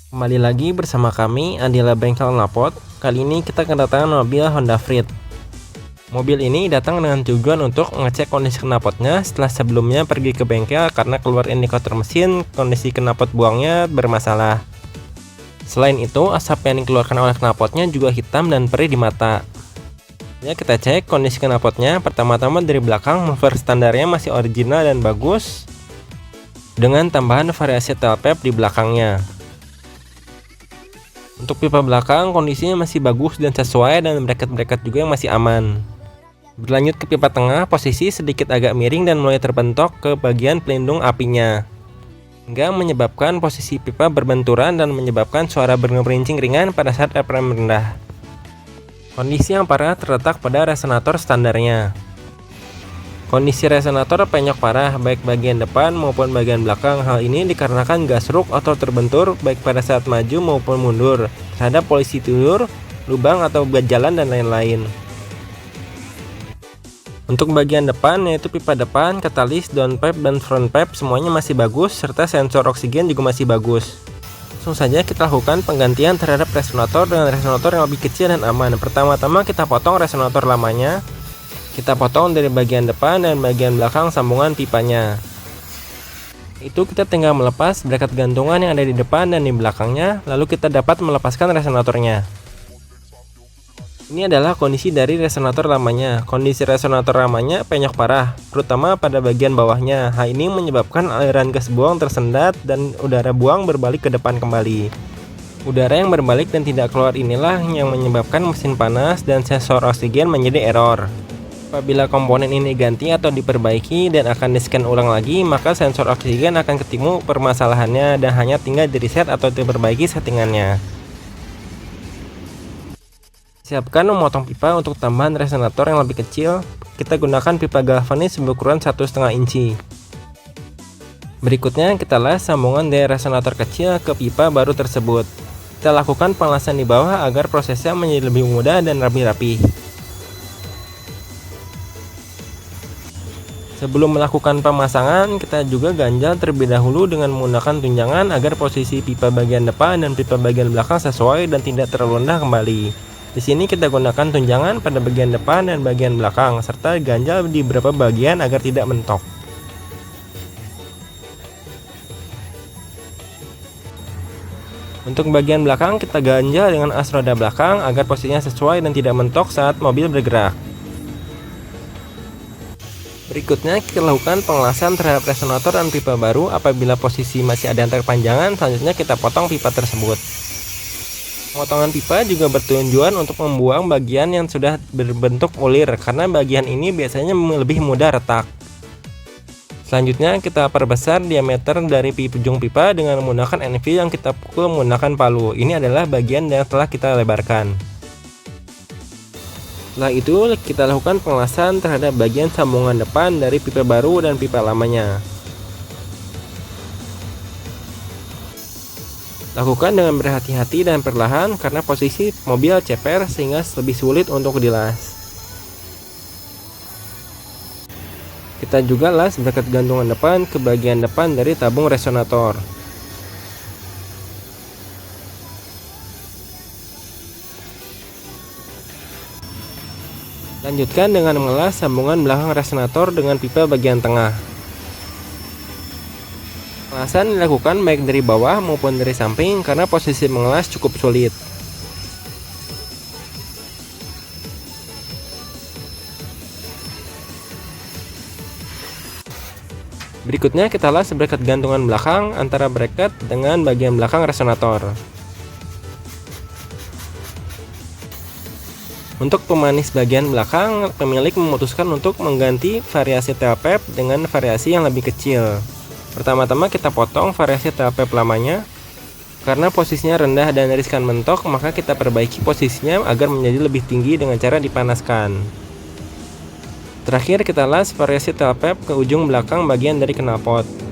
Kembali lagi bersama kami Andila Bengkel Knalpot. Kali ini kita kedatangan mobil Honda Freed. Mobil ini datang dengan tujuan untuk mengecek kondisi knalpotnya setelah sebelumnya pergi ke bengkel karena keluar indikator mesin, kondisi knalpot buangnya bermasalah. Selain itu, asap yang dikeluarkan oleh knalpotnya juga hitam dan perih di mata. Ya, kita cek kondisi knalpotnya. Pertama-tama dari belakang, muffler standarnya masih original dan bagus dengan tambahan variasi tailpipe di belakangnya. Untuk pipa belakang kondisinya masih bagus dan sesuai, dan bracket-bracket juga yang masih aman. Berlanjut ke pipa tengah, posisi sedikit agak miring dan mulai terbentok ke bagian pelindung apinya, hingga menyebabkan posisi pipa berbenturan dan menyebabkan suara bergerincing ringan pada saat RPM rendah. Kondisi yang parah terletak pada resonator standarnya. Kondisi resonator penyok parah baik bagian depan maupun bagian belakang. Hal ini dikarenakan gasruk atau terbentur baik pada saat maju maupun mundur terhadap polisi tidur, lubang atau jalan dan lain-lain. Untuk bagian depan yaitu pipa depan, katalis, downpipe dan frontpipe semuanya masih bagus serta sensor oksigen juga masih bagus. Langsung saja kita lakukan penggantian terhadap resonator dengan resonator yang lebih kecil dan aman. Pertama-tama kita potong resonator lamanya. Kita potong dari bagian depan dan bagian belakang sambungan pipanya. Itu kita tinggal melepas bracket gantungan yang ada di depan dan di belakangnya, lalu kita dapat melepaskan resonatornya. Ini adalah kondisi dari resonator lamanya. Kondisi resonator lamanya penyok parah, terutama pada bagian bawahnya. Hal ini menyebabkan aliran gas buang tersendat dan udara buang berbalik ke depan kembali. Udara yang berbalik dan tidak keluar inilah yang menyebabkan mesin panas dan sensor oksigen menjadi error. Apabila komponen ini diganti atau diperbaiki dan akan di-scan ulang lagi, maka sensor oksigen akan ketemu permasalahannya dan hanya tinggal di-reset atau diperbaiki settingannya. Siapkan memotong pipa untuk tambahan resonator yang lebih kecil. Kita gunakan pipa galvanis berukuran 1,5 inci. Berikutnya kita las sambungan dari resonator kecil ke pipa baru tersebut. Kita lakukan pengelasan di bawah agar prosesnya menjadi lebih mudah dan rapi-rapi. Sebelum melakukan pemasangan, kita juga ganjal terlebih dahulu dengan menggunakan tunjangan agar posisi pipa bagian depan dan pipa bagian belakang sesuai dan tidak terlalu rendah kembali. Di sini kita gunakan tunjangan pada bagian depan dan bagian belakang, serta ganjal di beberapa bagian agar tidak mentok. Untuk bagian belakang kita ganjal dengan as roda belakang agar posisinya sesuai dan tidak mentok saat mobil bergerak. Berikutnya kita lakukan pengelasan terhadap resonator dan pipa baru. Apabila posisi masih ada yang terpanjangan, selanjutnya kita potong pipa tersebut. Pemotongan pipa juga bertujuan untuk membuang bagian yang sudah berbentuk ulir, karena bagian ini biasanya lebih mudah retak. Selanjutnya kita perbesar diameter dari ujung pipa dengan menggunakan NV yang kita pukul menggunakan palu. Ini adalah bagian yang telah kita lebarkan. Setelah itu kita lakukan pengelasan terhadap bagian sambungan depan dari pipa baru dan pipa lamanya. Lakukan dengan berhati-hati dan perlahan karena posisi mobil ceper sehingga lebih sulit untuk dilas. Kita juga las bracket gantungan depan ke bagian depan dari tabung resonator. Lanjutkan dengan mengelas sambungan belakang resonator dengan pipa bagian tengah. Pengelasan dilakukan baik dari bawah maupun dari samping karena posisi mengelas cukup sulit. Berikutnya kita las bracket gantungan belakang antara bracket dengan bagian belakang resonator. Untuk pemanis bagian belakang, pemilik memutuskan untuk mengganti variasi tailpipe dengan variasi yang lebih kecil. Pertama-tama kita potong variasi tailpipe lamanya. Karena posisinya rendah dan riskan mentok, maka kita perbaiki posisinya agar menjadi lebih tinggi dengan cara dipanaskan. Terakhir kita las variasi tailpipe ke ujung belakang bagian dari knalpot.